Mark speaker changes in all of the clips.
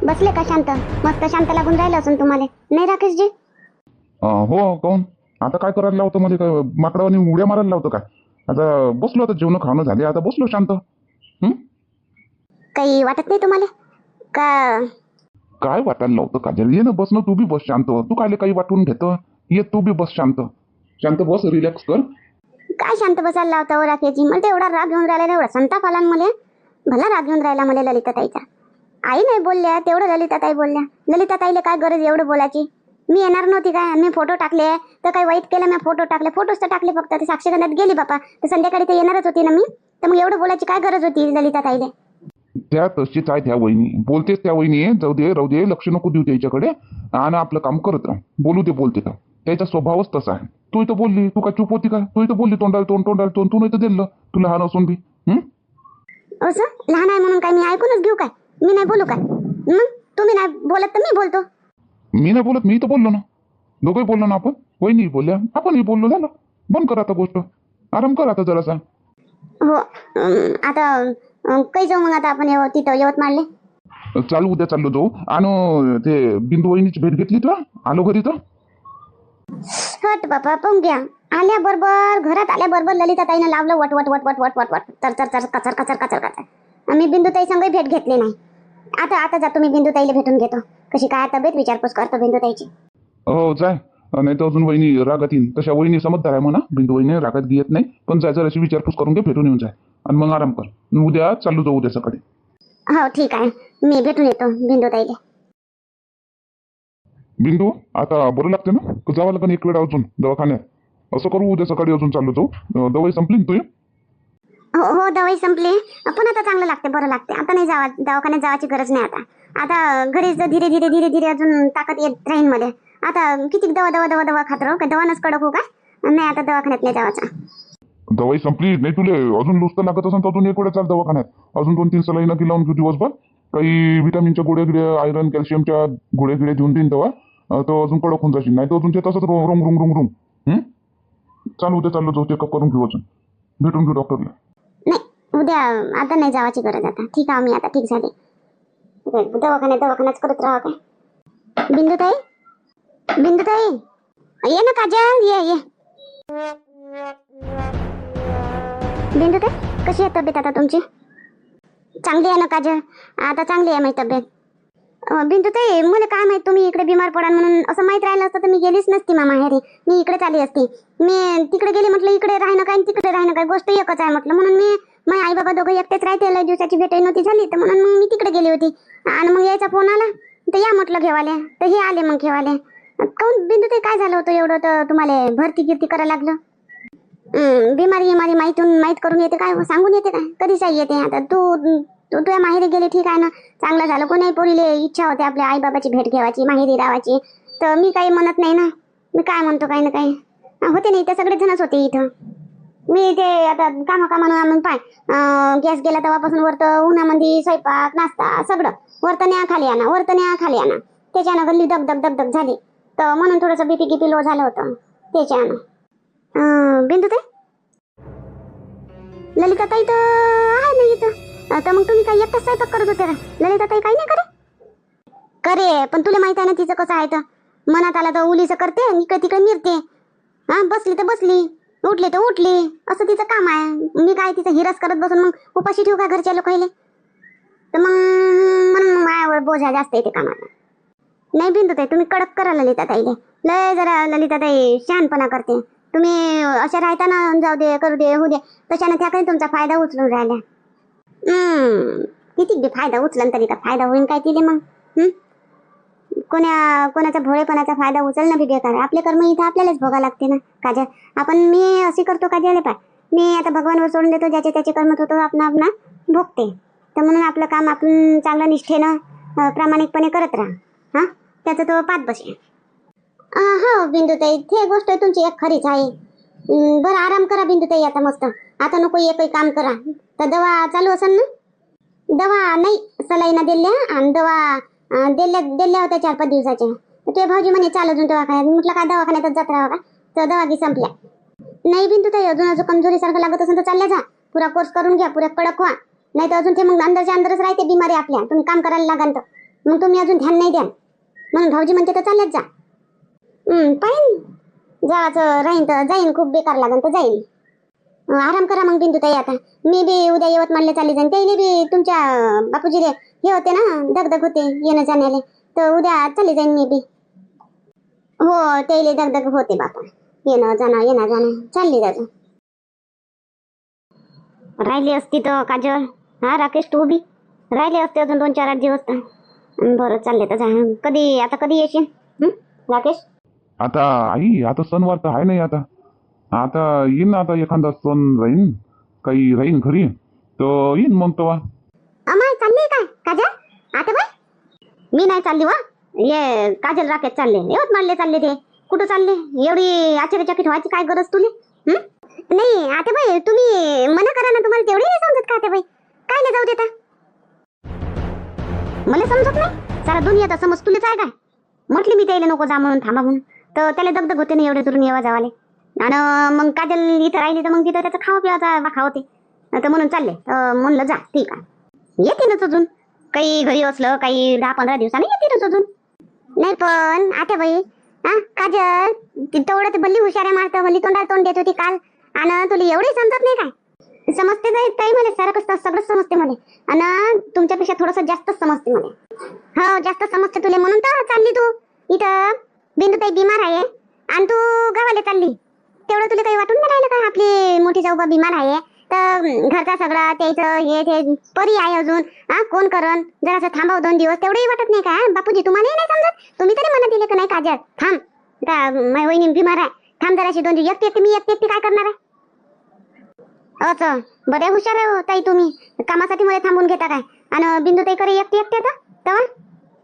Speaker 1: बसले का शांत? मस्त शांत लागून राहिलं असून तुम्हाला, नाही राकेशजी?
Speaker 2: हो काऊन आता काय करायला लावतं मध्ये? काय माकडावानी उड्या मारायला लावतं काय? आता बसलो, आता जेवण खाणं झाले, आता बसलो शांत.
Speaker 1: काही वाटत नाही तुम्हाला का?
Speaker 2: काय वाटायला लावतं काजल? ये ना, बस ना, तू बी बस शांत. तू कायले काही वाटून घेतं? ये तू बी बस शांत. शांत बस, रिलॅक्स कर.
Speaker 1: काय शांत बसायला लावता हो राकेशजी? मला तर एवढा राग घेऊन राहिला, एवढा संताप आला ना मला. भला राग घेऊन राहिला मला ललिताताईचा. आई नाही बोलल्या तेवढं ललिताताई बोलल्या. ललिताताईला काय गरज एवढं बोलायची? मी येणार नव्हती काय? मी फोटो टाकले तर काही वाईट केलं? मी फोटो टाकले, फोटोच तर टाकले फक्त. ते साक्षगंधात गेली बापा, तर संध्याकाळी तर येणारच होती ना मी. तर मग एवढं बोलायची काय गरज होती ललिताताईला?
Speaker 2: त्या तशीच आहे त्या वहिनी, बोलतेच त्या वहिनी. जाऊ दे राहू दे, लक्ष नको देऊ त्याच्याकडे, आणि आपलं काम करत राहा. बोलू दे, बोलते का? त्याचा स्वभावच तसा आहे. तू इथं बोलली, तू काय चूप होती का? तू इथं बोलली तोंडाला तोंड, तोंडाला तोंड. तू नाही तर दिलं तुला लहान असून बी.
Speaker 1: असं लहान आहे म्हणून काय मी ऐकूनच घेऊ काय? मी नाही बोलू काय? मग तुम्ही नाही बोलत तर मी बोलतो.
Speaker 2: मी नाही बोलत, मी तर बोललो ना. दोघंही बोललो ना आपण. वहिनी बोलल्या, आपणही बोललो. झालं, बंद कर आता गोष्ट. आराम कर आता जरासा.
Speaker 1: हो आता काही जाऊ मग आता आपण तिथं यवतमाळले.
Speaker 2: चालू, उद्या चाललो जाऊ. आणि ते बिंदू वहिनीची भेट घेतली तुला? आलो घरी तर.
Speaker 1: हट बापा, पाहून घ्या. आल्याबरोबर घरात आल्याबरोबर ललिताताईनं लावलं वट वट वट वट वट वट वट चर चर चर कचर कचर कचर कचर. मी बिंदुताई संगही भेट घेतली नाही. आता आता जातो मी बिंदुताईला भेटून घेतो. कशी काय तब्येत विचारपूस करतो बिंदुताईची.
Speaker 2: हो जाय, नाही तर अजून वहिनी रागात येईन. तशा वहिनी समजदार आहे म्हणा, बिंदू वहिनी रागात घेत नाही. पण जाय, जराशी विचारपूस करून घे, भेटून येऊन जाय, आणि मग आराम कर. उद्या चालू जाऊ, उद्या सकाळी.
Speaker 1: हो ठीक आहे, मी भेटून येतो बिंदुताईला.
Speaker 2: बिंदू आता बरं लागते ना? का जावं लागेल एक वेळ अजून दवाखान्यात? असं करू, उद्या सकाळी अजून चालू जाऊ. दवाई संपली ना तुझी?
Speaker 1: हो हो, दवाई संपली. पण आता चांगलं लागते, बरं लागते. आता नाही जावा, दवाखान्यात जावाची गरज नाही आता. आता घरीच धीरे धीरे धीरे धीरे अजून ताकद येत राहीन मध्ये. आता किती दवा दवा दवा दवा खात राहू? काय दवानच कडक हो काय? नाही, आता दवाखान्यात नाही जावाचा.
Speaker 2: दवाई संपली नाही तुले? अजून लुचतं लागत असेल तर अजून एक वेळा चाल दवाखान्यात. अजून 2-3 सलाईन की लावून घेऊ दिवसभर. काही व्हिटॅमिनच्या गोळ्या गिळ्या, आयरन कॅल्शियमच्या गोळ्या गिळ्या देऊन देईन तेव्हा. तर अजून कडक होऊन जाशील. नाही तर अजून ते तसंच रुंग रुंग रुंग रुंग. चालू, उद्या चाललो जाऊ, चेकअप करून घेऊ, अजून भेटून घेऊ डॉक्टरला.
Speaker 1: नाही, उद्या आता नाही जावाची गरज. आता ठीक आहे, मी आता ठीक झाले. दवाखान्याच करत राहा काय? बिंदुताई, बिंदुताई, ये ना काजल, ये ये. बिंदुताई, कशी आहे तब्येत आता तुमची? चांगली आहे ना काजल? आता चांगली आहे माझी तब्येत. बिंदुताई, मला काय माहित तुम्ही इकडे बिमार पडाल म्हणून. असं माहित राहिलं असतं तर मी गेलीच नसती माहेरी. मी इकडेच आली असती. मी तिकडे गेली म्हटलं, इकडे राहणं काय तिकडे राहणं काय गोष्ट एकच आहे म्हटलं. म्हणून मी माझे आई बाबा दोघं एकटेच राहते. लय दिवसाची भेटही नव्हती झाली, तर म्हणून मग मी तिकडे गेली होती. आणि मग यायचा फोन आला तर या म्हटलं घेवाले, तर हे आले मग घेवाले. काऊन बिंदुताई, काय झालं होतं एवढं तर तुम्हाला भरती गिरती करायला लागलं? बिमारी माहीत करून येते काय? सांगून येते काय? कधीच येते. आता तू तुझ्या माहेरी गेली, ठीक आहे ना, चांगलं झालं. कोणी पोरीले इच्छा होते आपल्या आई बाबाची भेट घ्यावाची, माहेरी राहायची. तर मी काही म्हणत नाही ना. मी काय म्हणतो काही ना काही होते नाही, तर सगळेच जणच होते इथं. मी ते आता कामानं पाय गॅस गेला तेव्हापासून वरतं उन्हामध्ये स्वयंपाक नाश्ता सगळं वरतं न्या खाली आणा, वरतं न्या खाली आणा. त्याच्यानं गल्ली दग दग दग दग झाली. तर म्हणून थोडंसं बीपी गिपी लो झालं होतं त्याच्यानं. बिंदुताई, ललिताताई तर आहे नाही इथं. तर मग तुम्ही काय एकटाच स्वयंपाक करत होते का? ललिताताई काही नाही करे, पण तुला माहित आहे ना तिचं कसं आहे. तर मनात आला तर उलीचं करते, इकडे तिकडे मिरते. बसली तर बसली, उठली तर उठली, असं तिचं काम आहे. मी काय तिचं हिरस करत बसून मग उपाशी ठेवू का घरच्या लोकांना? तर मग म्हणून मायावर बोजा जास्त येते कामाला. नाही बिंदुताई, तुम्ही कडक करा ललिताताईले. लय जरा ललिताताई शहाणपणा करते. तुम्ही अशा राहताना जाऊ दे, करू दे, होऊ दे, तशानं त्या काही तुमचा फायदा उचलून राहिल्या. किती बी फायदा उचलन तरी का फायदा होईल काय तिले मग? कोणाचा भोळेपणाचा फायदा उचलणं बी बेकार. आपले कर्म इथं आपल्यालाच भोगा लागते ना काजल. मी अशी करतो काजल, पाय मी आता भगवानवर सोडून देतो. ज्याचे त्याचे कर्म होतो आपणा भोगते. तर म्हणून आपलं काम आपण चांगलं निष्ठेनं प्रामाणिकपणे करत राहा. त्याचा तो पाठ बसे. हो बिंदुताई, ते गोष्ट तुमची एक खरीच आहे. बरं आराम करा बिंदुताई आता मस्त. आता नको एकही काम करा. तर दवा चालू असेल ना? दवा नाही, सलाईना दिल्या आणि दवा दिल्या होत्या 4-5 दिवसाच्या. तर ते भाऊजी म्हणे चाल अजून दवाखान्यात. म्हटलं काय दवाखान्यातच जात राहा का? तर दवा की संपल्या. नाही बिंदुताई, अजून कमजोरीसारखं लागत असेल तर चालल्या जा. पुरा कोर्स करून घ्या, पुरा कडक व्हा. नाही तर अजून ते मग अंदरच्या अंदरच राहते बिमारी आपल्या. तुम्ही काम करायला लागाल तर मग तुम्ही अजून ध्यान नाही द्या म्हणून भाऊजी म्हणते तर चालत जा. पाहिन जायचं राहीन तर जाईन, खूप बेकार लागन तर जाईन. आराम करा मग बिंदुताई. आता मी बी उद्या यवतमाळला चालली जाईन. त्याला बी तुमच्या बापूजी रे हे होते ना, दगदग होते येणं जाण्याले, तर उद्या चालली जाईन मी बी. हो त्याला दगदग होते बापा, येणं जाणं चालली जायचं. राहिली असती तर काजल, हा राकेश तू बी राहिले असते अजून 2-4 दिवस तर बरं चालले तर जा. कधी येशील राकेश?
Speaker 2: आता आई आता सणवार तर आहे नाही. आता येईन ना, आता एखादा सण राहीन, काही राहीन घरी तर येईन मग तेव्हा.
Speaker 1: अमाय चालली काय काजल? आता बाय मी नाही चालली वा. ये काजल राकेश चालले यवतमाळले चालले. ते कुठं चालले? एवढी आश्चर्यचकित व्हायची काय गरज तुले? नाही आता बाई तुम्ही मना करा ना, तुम्हाला तेवढी नाही समजत का आता बाई? काय नाही जाऊ देता, मला समजत नाही सारा दुनियाचा समज तुलेच आहे काय? म्हटली मी त्याला नको जा म्हणून, थांबा म्हणून, तर त्याला दगदग होते ना एवढे दुरून येवा जावाले. आणि मग काजल इथं राहिली तर मग तिथं त्याचा खावा पिवाचा वाखा होते, तर म्हणून चालले. म्हणलं जा ठीक आहे, येतीलच अजून काही घरी असलं काही 10-15 दिवसांनी येतीलच अजून. नाही पण आता बाई काजल तेवढं ते भल्ली हुशाऱ्या मारतं, भल्ली तोंडाला तोंड देत होती काल, आणि तुला एवढी समजत नाही काय? समजते ताई मला सारं कसं सगळं समजते मला, आणि तुमच्यापेक्षा थोडंसं जास्तच समजते मला. हो जास्त समजते तुला म्हणून तर चालली तू. इथं बिंदुताई बिमार आहे आणि तू गावाला चालली, तेवढं तुला काही वाटून नाही राहिलं का? आपली मोठी जाऊबा बिमार आहे तर घरचा सगळा त्याचं हे ते परी आहे अजून, कोण करण? जरासं थांबाव 2 दिवस, तेवढंही वाटत नाही का बापूजी? तुम्हालाही नाही समजत? तुम्ही तरी म्हणत दिले का नाही काजल थांब, माझी वहिनी बिमार आहे, थांब जराशी 2 दिवस. एकटी मी एकटी काय करणार आहे? असं बरे हुशार आहे हो ताई तुम्ही, कामासाठी मला थांबून घेता काय? आणि बिंदुताई करे एकटी तेव्हा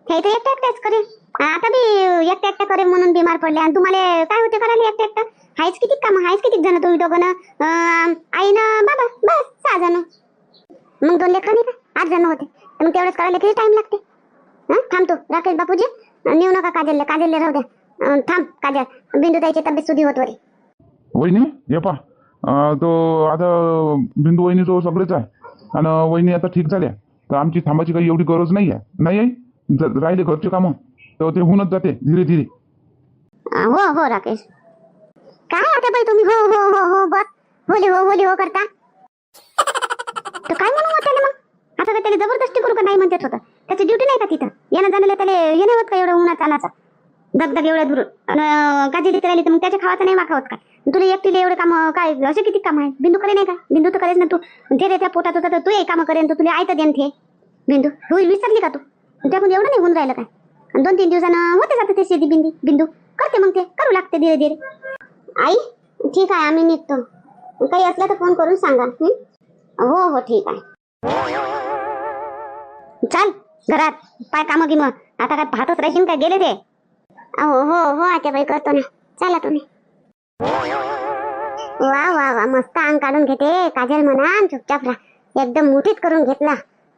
Speaker 1: हे तर एकट्याच करे. आता बी एकट्या करे म्हणून बिमार पडले, आणि तुम्हाला काय होते करायला एकट्या? हायच किती काम, हायच किती जण तुम्ही दोघं ना, आई ना बाबा, बस 6 जण. मग 2 लेकरं नाही का 8 जण होते, तर मग तेवढंच करायला किती टाइम लागते? थांबतो राकेश बापूजी, नेऊ नका काजलला राहू द्या. थांब काजल, बिंदुताईची तब्येत सुधी होत वरी.
Speaker 2: वहिनी ये पा, तो आता बिंदू वहिनी तो सगळेच आहे, आणि वहिनी आता ठीक झाल्या तर आमची थांबायची काही एवढी गरज नाही आहे. नाही आई, राहिले घरचे कामं तर ते होऊनच जाते धीरे धीरे.
Speaker 1: हो राकेश, काय आता बाई तुम्ही हो हो हो हो बस होली हो करता तर काय म्हणू त्याला मग? आता काय त्याला जबरदस्ती करू का? नाही म्हणतात होतं, त्याची ड्युटी नाही का तिथं येणं जाण्याला? त्याला येणं होत का एवढं उन्हात चालायचं दगदग एवढ्या दूर? काजी तिथे राहिली तर मग त्याच्या खावाचं नाही वाखा होत का? तुला एकटीला एवढे काम काय असे किती काम आहे? बिंदू करे नाही का? बिंदू तर करेच ना. तू ते त्या पोटात होता तर तू हे काम करेन, तर तुला आयतं देन ते बिंदू होईल. विसरली का तू? त्याकडून एवढं नाही होऊन राहिलं काय? 2-3 दिवसानं होते जातं ते शेती बिंदू करते, मग ते करू लागते धीरे धीरे. आई ठीक आहे, आम्ही निघतो, काही असलं तर फोन करून सांगा. हो ठीक आहे, चाल घरात पाय काम की. मग आता काय पाहतच राहील काय? गेले ते? हो आता बाई करतो ना, चला तुम्ही. वा मस्त अंग काढून घेते काजल म्हणा, चुपचाप राहा. एकदम मुठीत करून घेतला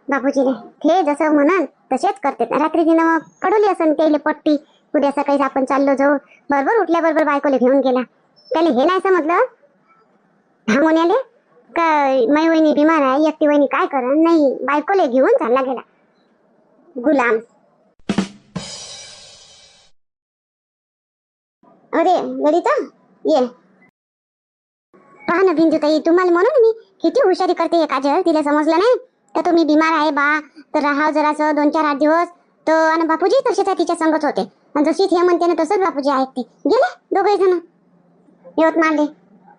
Speaker 1: बापूजीने, ते जसं म्हणन तसेच करते. रात्री तिनं कडवली असन त्याला पट्टी, उद्या सकाळी आपण चाललो जाऊ. बरोबर उठल्याबरोबर बायकोला घेऊन गेला. त्याला हे नाही समजलं थांबून आले का मै वहिनी बिमार आहे, एकटी वहिनी काय कर? नाही, बायकोला घेऊन चालला गेला गुलाम. अरे ललिता ये, पहा ना बिंदुताई, तुम्हाला म्हणून मी किती हुशारी करते हे काजल. तिला समजलं नाही तर तुम्ही बिमार आहे बा, तर राहा जरासं 2-4-8 दिवस. तर आणि बापूजी तसेच तिच्या संगत होते, आणि जशी हे म्हणते ना तसंच बापूजी ऐकते. गेले दोघे जण यवतमाळले,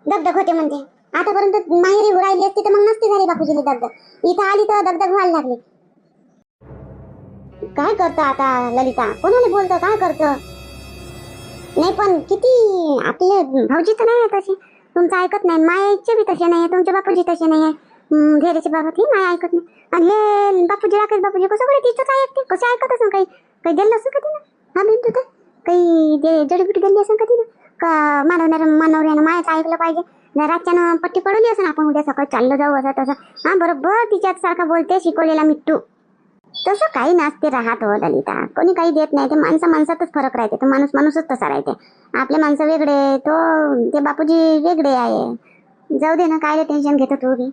Speaker 1: दगदग होते म्हणते. आतापर्यंत माहेरी राहिली असती तर मग नसती झाली बापूजीला दगदग, इथं आली तर दगदग व्हायला लागली. काय करतं आता ललिता? कोणाला बोलतं? काय करतं? नाही पण किती आपले भाऊजी तर नाही तसे, तुमचं ऐकत नाही. मायाचे बी तसे नाही, तुमचे बापूजी तसे नाही आहे. घेऱ्याच्या बाबत ही माया ऐकत नाही, आणि हे बापूजी राकेश बापूजी कसं बरं तिचंच ऐकते? कसं ऐकत असं? काही दिलं असं का तिनं? हा बिंदू तर काही जडीबुटी दिली असं का तिनं? का मानवऱ्यानं मायाच ऐकलं पाहिजे? रातच्यानं पट्टी पडवली असं आपण उद्या सकाळी चाललं जाऊ असं तसं. बरोबर तिच्यात सारखा बोलते शिकवलेला मिट्टू. तसं काही नसते राहत हो ललिता, कोणी काही देत नाही. ते माणसातच फरक राहते, तो माणूसच तसा राहते. आपले माणसं वेगळे, तो ते बापूजी वेगळे आहे. जाऊ दे ना, काय टेन्शन घेतो तू बी.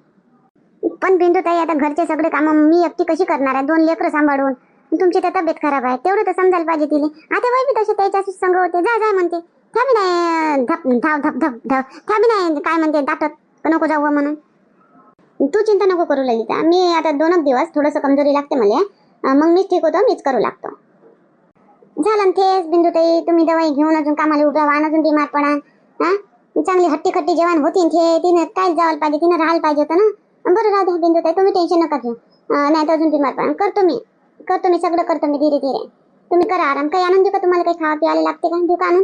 Speaker 1: पण बिंदू ताई, आता घरचे सगळे काम मी एकटी कशी करणार आहे? 2 लेकरं सांभाळून तुमची तर तब्येत खराब आहे तेवढं तर समजायला पाहिजे तिले. आता बाई बी तसे त्याच्या संग होते, जा जा म्हणते, त्या बी नाही धप धाव धप धप धाव, त्या बी नाही काय म्हणते दाटत नको जाऊ म्हणून. तू चिंता नको करू ललिता, मी आता 2 दिवस थोडंसं कमजोरी लागते मला, मग मीच ठीक होतो, मीच करू लागतो. झालं तेच बिंदुताई, तुम्ही दवाई घेऊन अजून कामाला उभ्या व्हा, अजून बिमार पडा. हा चांगली हट्टी खट्टी जेवण होती ते, तिने काय जायला पाहिजे, तिने राहायला पाहिजे होतं ना. बरं राहू द्या बिंदुताई, तुम्ही टेन्शन नका घेऊ, नाही तर अजून बिमार पडा. करतो मी सगळं करतो मी धीरे धीरे. तुम्ही करा आराम. काही आणून देऊ का तुम्हाला, काही खावा प्यायला लागते का, देऊ का आणून?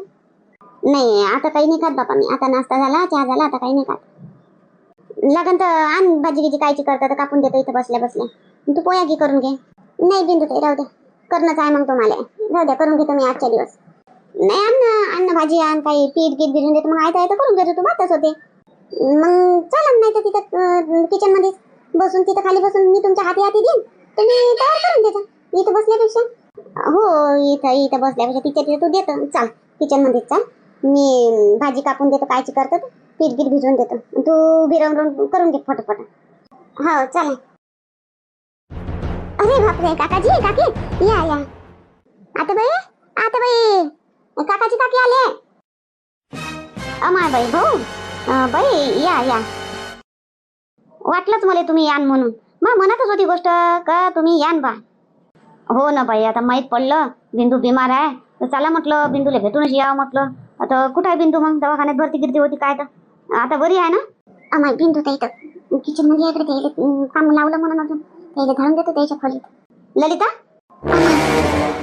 Speaker 1: नाही आता काही नाही खात बापा मी, आता नाश्ता झाला, चहा झाला, आता काही नाही खात. लागन तर आण भाजी गिजी कायची करता तर कापून देतो इथं बसल्या बसल्या. तू पोया की करून घे. नाही बिंदुताई राहू द्या, करणंच आहे मग तुम्हाला, राहू द्या करून घेतो मी आजच्या दिवस. नाही अन्न भाजी आण, काही पीठ गीठ भिजून देतो, मग आयता करून घेतो, तू बातच होते. मग चालन, नाही तर तिथं किचन मध्ये बसून, तिथं खाली बसून मी तुमच्या हाती हाती देईन, तुम्ही तयार करून देता इथं बसल्यापेक्षा. हो इथं बसल्यापेक्षा तिच्या तू देतो, चाल किचन मध्ये चाल, मी भाजी कापून देतो कायची करतो, पीठ गीठ भिजवून देतो, तू बिरवून करून घे फटाफट. हो चला. अरे बापरे काकाजी काकी या या. आता बाई काकाची काकी आले. अमाय बाई भाऊ, बाई या या. वाटलंच मला तुम्ही यान म्हणून, मग मनातच होती गोष्ट का तुम्ही यान बा. हो ना बाई, आता माहित पडलं बिंदू बिमार आहे, तर चला म्हटलं बिंदूला भेटूनच यावं म्हटलं. आता कुठं आहे बिंदू, मग दवाखान्यात भरती गिरती होती काय, तर आता बरी आहे ना? अमाय बिंदू तर इथं किचन मध्ये इकडे त्याला काम लावलं म्हणून अजून त्याला घालून देतो त्याच्या खोलीत. ललिता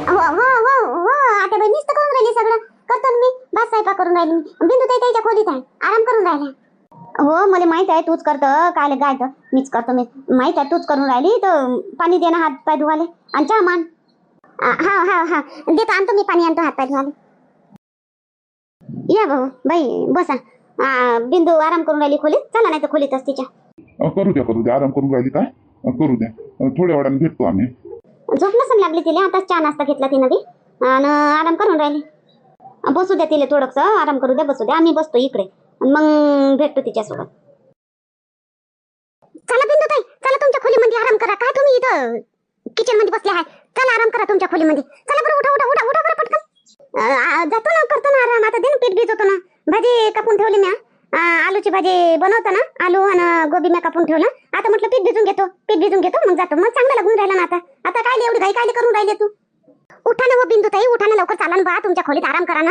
Speaker 1: हो हो हो हो आता बाई मीच तर करून राहिली, सगळं करतो मी, बस स्वयंपाक करून राहिली. बिंदू ताई त्याच्या खोलीत आहे, आराम करून राहिला. हो मला माहित आहे तूच करतं काय तर मीच करतो, मी माहित आहे तूच करून राहिली, तर पाणी दे ना हात पाय धुवाले आणि चहा मान. हा हा हा देतो, आणतो मी पाणी, आणतो हात पाय धुवाले. या भाऊ बाई बसा. बिंदू आराम करून राहिली खोलीत, चला नाही तर खोलीतच तिच्या.
Speaker 2: करू द्या आराम करून राहिली काय, करू द्या, थोड्या वेळाने भेटतो आम्ही.
Speaker 1: झोप नसून लागली तिला, आताच चहा नाश्ता घेतला तिनं बी आणि आराम करून राहिली. बसू द्या तिला थोडंसं आराम करू द्या, बसू द्या, आम्ही बसतो इकडे मग भेटतो तिच्यासोबत. चला बिंदू ताई चला तुमच्या खोलीमध्ये आराम करा, काय तुम्ही इथं किचन मध्ये बसले आहे, चला आराम करा तुमच्या खोलीमध्ये. चला बरं उठा उठा उठा उठा बरं पटकन. जातो ना, करतो ना आराम, आता दे ना पीठ भिजवतो ना, भाजी कापून ठेवली मी, आलूची भाजी बनवतो ना, आलू आणि गोबी मी कापून ठेवलं, आता म्हटलं पीठ भिजून घेतो मग जातो, मग चांगलं लागून राहिलं ना आता. आता काय एवढी घाई काय करून राहिले तू? उठा ना बिंदू ताई, उठा ना लवकर, चाला ना बा तुमच्या खोलीत आराम करा ना.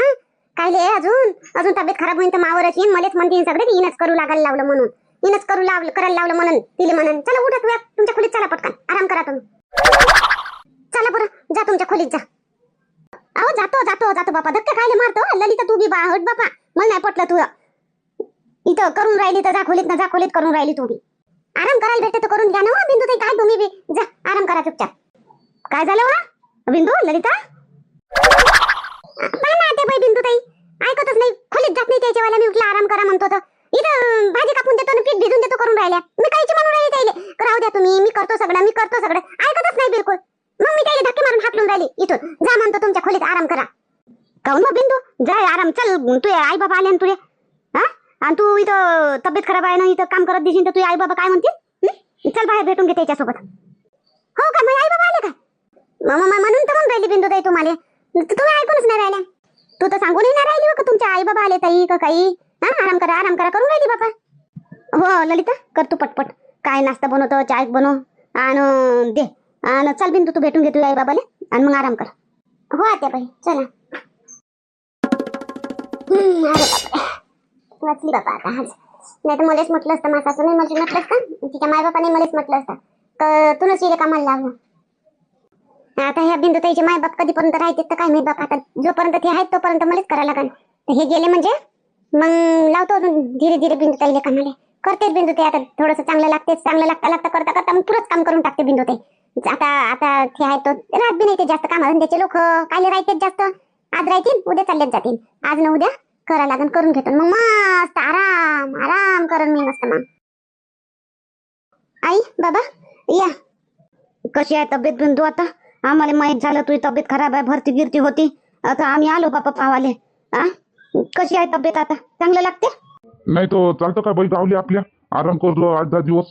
Speaker 1: काय अजून तब्येत खराब होईल तर मावरच येईन, मलेच म्हणतील सगळे की इनच करू लागायला लावलं म्हणून, इनच करायला लावलं म्हणून तिले म्हणून. चला उठा तू तुमच्या खोलीत, चला पटकन आराम करा तुम्ही. चला बरं जा तुमच्या खोलीत जा. अहो जातो बापा, धक्के खायला मारतो. ललिता तू बी बा हट बापा, मला नाही पटलं तू इथं करून राहिली तर जा खोलीत करून राहिली तू बी. आराम करायला भेटते तर करून घ्या ना बिंदू ताई, काय तुम्ही बी जा आराम करा चुपचाप. काय झालं वा बिंदू ललिता? ते बाई बिंदू ताई ऐकतच नाही, खोलीत जात नाही त्याच्या वेळेला, मी उठला आराम करा म्हणतो तर इथं भाजी कापून देतो, पीठ भिजून देतो करून राहिल्या. मी काहीच म्हणून राहिले त्याला, राहू द्या तुम्ही, मी करतो सगळं ऐकतच नाही बिलकुल. मग मी त्याला धक्के मारून हाकलून राहिली इथून, जा म्हणतो तुमच्या खोलीत आराम करा. काऊन मग बिंदू जाय आराम, चल तू आई बाबा आले ना तुझे, हा आणि तू इथं तब्येत खराब आहे ना, इथं काम करत दिसेल तर तुझे आई बाबा काय म्हणतील? चल बाहेर भेटून घे त्याच्यासोबत. हो का, मग आई बाबा आले का? म्हणून तर म्हणून राहिली बिंदू ताई तुम्हाला, तुम्ही ऐकूनच नाही राहिल्या. तू तर सांगूनही नाही राहिली का तुमच्या आई बाबा आले ताई का काही. आराम करा करून राहिली बाबा. हो ललिता कर तू पटपट, काय नाश्ता बनवतो, चाय बनव आणि दे, आणि चल बिंदू तू भेटून घे तुझ्या आई बाबाले आणि मग आराम कर. हो आता बाई चला. अरे बापरे वाचली बाबा आता आज, नाही तर मलाच म्हटलं असतं, माझ्या सासूने मला म्हटलं असतं, तिच्या मायबापाने मलाच म्हटलं असतं तर तूनच हिला कामाला लावलं. आता ह्या बिंदू ताईचे मायबाप कधीपर्यंत राहते तर काय माहित बाप, आता जोपर्यंत ते आहेत तोपर्यंत मलाच करायला लागेल. हे गेले म्हणजे मग लावतो अजून धीरे धीरे बिंदू ताईले कामाले. करतेच बिंदू ताई आता, थोडंसं चांगलं लागता करता मग पुरंच काम करून टाकते बिंदू ताई. आता ते आहे तो राहत बी नाही ते जास्त, काम त्याचे लोक कायले राहतेच जास्त, आज राहतील उद्या चाललेच जातील, आज न उद्या करायला लागेल, करून घेतो मग मस्त आराम करून मी मस्त. मग आई बाबा या. कशी आहे तब्येत बिंदू? आता आम्हाला माहित झालं तुझी तब्येत खराब आहे, भरती गिरती होती, आता आम्ही आलो बापा पावाले. कशी आहे तब्येत आता, चांगलं लागते?
Speaker 2: नाही तो चालतं का बाई, रावली आपल्या आराम करतो 8-10 दिवस.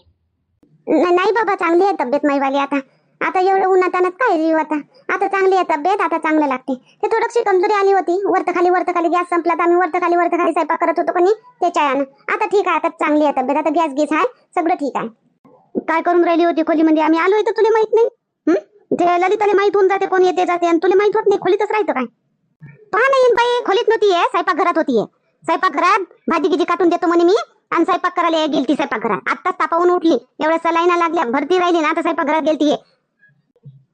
Speaker 1: नाही बाबा चांगली आहे तब्येत माईवाली आता. आता एवढं उन्हातानात काय जीव आता चांगली आहे तब्येत, आता चांगलं लागते. ते थोडीशी कमजोरी आली होती, वरत खाली गॅस संपला तर आम्ही वरत खाली स्वयंपाक करत होतो कोणी त्याच्या यानं. आता ठीक आहे, आता चांगली आहे तब्येत, आता गॅस गीस आहे, सगळं ठीक आहे. काय करून राहिली होती खोलीमध्ये? आम्ही आलोय तर तुला माहित नाही? ते ललिताला माहित होऊन जाते कोण येते जाते, आणि तुला माहित होत नाही, खोलीतच राहतं काय? पहा नाही बाई, खोलीत नव्हती, स्वयंपाक घरात होतीये. स्वयंपाक घरात भाजी गिजी काटून देतो म्हणे मी, आणि स्वयंपाक करायला गेलती स्वयंपाक घरात. आत्ताच तापावून उठली, एवढ्या सलाईना लागल्या, भरती राहिली ना, आता स्वयंपाक घरात गेलतीये.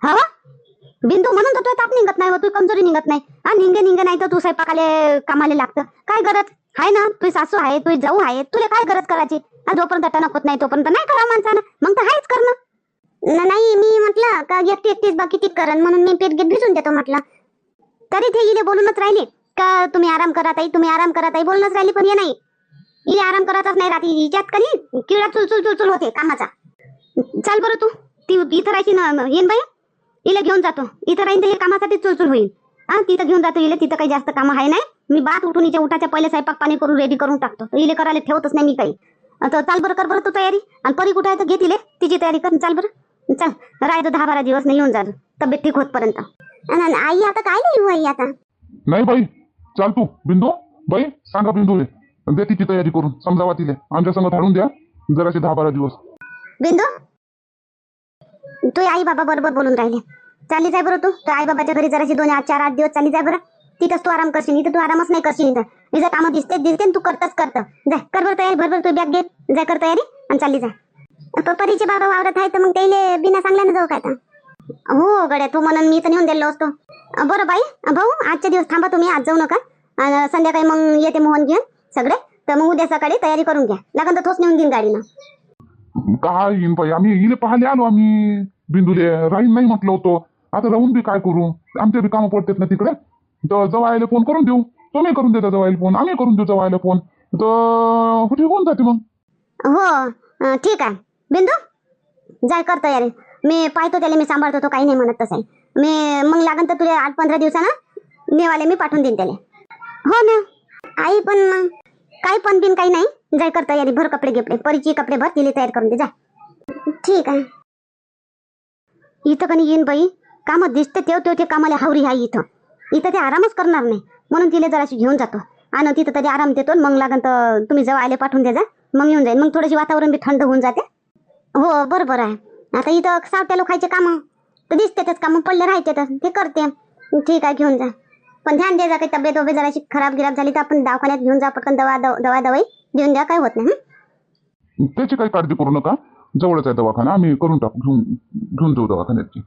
Speaker 1: हो बिंदू, म्हणून तर तुझा ताप निघत नाही, तू कमजोरी निघत नाही. निघे नाही तर तू स्वयंपाकाले कामाला लागतं. काय गरज आहे ना? तुझी सासू आहे, तुझी जाऊ आहे, तुला काय गरज करायची? जोपर्यंत टणक होत नाही तोपर्यंत नाही करावं माणसानं, मग तर आहेच करणं. नाही मी म्हटलं का एकटीच बाकी ती करण, म्हणून मी पेट घेत भिजून देतो म्हटलं. तरी ते इले बोलूनच राहिले का तुम्ही आराम करा ताई, तुम्ही आराम करा ताई, बोलूनच राहिली. पण हे नाही, इले आराम करायचाच नाही राहते. हिच्यात कधी किडा चुलचुल होते कामाचा. चाल बरं तू, ती इथं राहायची ना येईन बाई, इले घेऊन जातो. इथं राहीन तर हे कामासाठी चुलचुल होईल. तिथं घेऊन जातो इले, तिथं काही जास्त काम आहे नाही. मी बात उठून हिच्या उठाच्या पहिले स्वयंपाक पाणी करून रेडी करून टाकतो. इले करायला ठेवतच नाही मी काही. आता चाल बरं, कर बरं तू तयारी. आणि परी कुठे आहे तर घे तिले, तिची तयारी कर. चाल बरं, चल. राहायचं 10-12 दिवस नाही, येऊन जातो तब्येत ठीक होतपर्यंत. आई आता काय नाही येऊ आई आता.
Speaker 2: नाही बाई, चाल तू बिंदू. बाई सांगा बिंदूले, दे तिची तयारी करून, समजावा तिले, आमच्या संग धाडून द्या जराशे 10-12 दिवस.
Speaker 1: बिंदू, तू आई बाबा बरोबर बोलून राहिले. चालली जाय बरं तू आई बाबाच्या घरी जराशी 2-4-8 दिवस चालली जाय बरं. तिथंच तू आराम करशील, इथं तू आरामच नाही करशील. इथं इथं कामं दिसते तू करतच जाय, कर बरं तयारी, भरभर तू बॅग घे, जाय कर तयारी आणि चालली जाय. परीचे बाबा वावरत आहे तर मग त्याला बिना सांगल्यानं जाऊ काय आता? हो गड्या, तू म्हणून मी तर नेऊन दिलो असतो. बरं बाई भाऊ, आजचे दिवस थांबा तुम्ही, आज जाऊ नका. आणि संध्याकाळी मग येते मोहन घेऊन सगळे, तर मग उद्या सकाळी तयारी करून घ्या. लागन तर तोच नेऊन देईन गाडीनं.
Speaker 2: काय येईन बाई, आम्ही इले पाहायला आलो. आम्ही बिंदूले राहीन नाही म्हटलं होतं. आता राहून बी काय करू, आमच्या बी कामं पडतात ना तिकडे. तर जवायला फोन करून देऊ, तुम्ही करून देता जवायला फोन, आम्ही करून देऊ जवायला फोन, तर कुठे होऊन जाते मग.
Speaker 1: हो ठीक आहे बिंदू, जाय कर तयारी. मी पाहतो त्याला, मी सांभाळतो, तो काही नाही म्हणत तसं आहे. मी मग लागन तर तुला 8-15 दिवसानं नेवाले मी पाठवून देईन त्याला. हो ना आई, पण मग काही पण बिन काही नाही. जाय कर तयारी, भर कपडे गिपडे, परीची कपडे भर, तिला तयार करून दे, जा. ठीक आहे. इथं कधी येईन बाई, कामं दिसते तेव ते कामाला हावरी आहे. इथं ते आरामच करणार नाही, म्हणून तिला जराशी घेऊन जातो आणि तिथं तरी आराम देतो. मग लागन तर तुम्ही जवळ आले पाठवून दे, जा. मग येऊन जाईल, मग थोडीशी वातावरण बी थंड होऊन जाते. हो बरोबर आहे. आता इथं सावट्या लोकांचे कामं तर दिसतेच, कामं पडले राहायचे तर ते करते. ठीक आहे, घेऊन जा. पण ध्यान द्या, काही तब्येत वगैरे जराशी खराब गिराब झाली तर आपण दवाखान्यात घेऊन जा, पटकन दवाई देऊन द्या, काय होत नाही.
Speaker 2: त्याची काही काळजी करू नका, जवळच आहे दवाखाना, आम्ही करून टाकू, घेऊन जाऊ दवाखान्याची.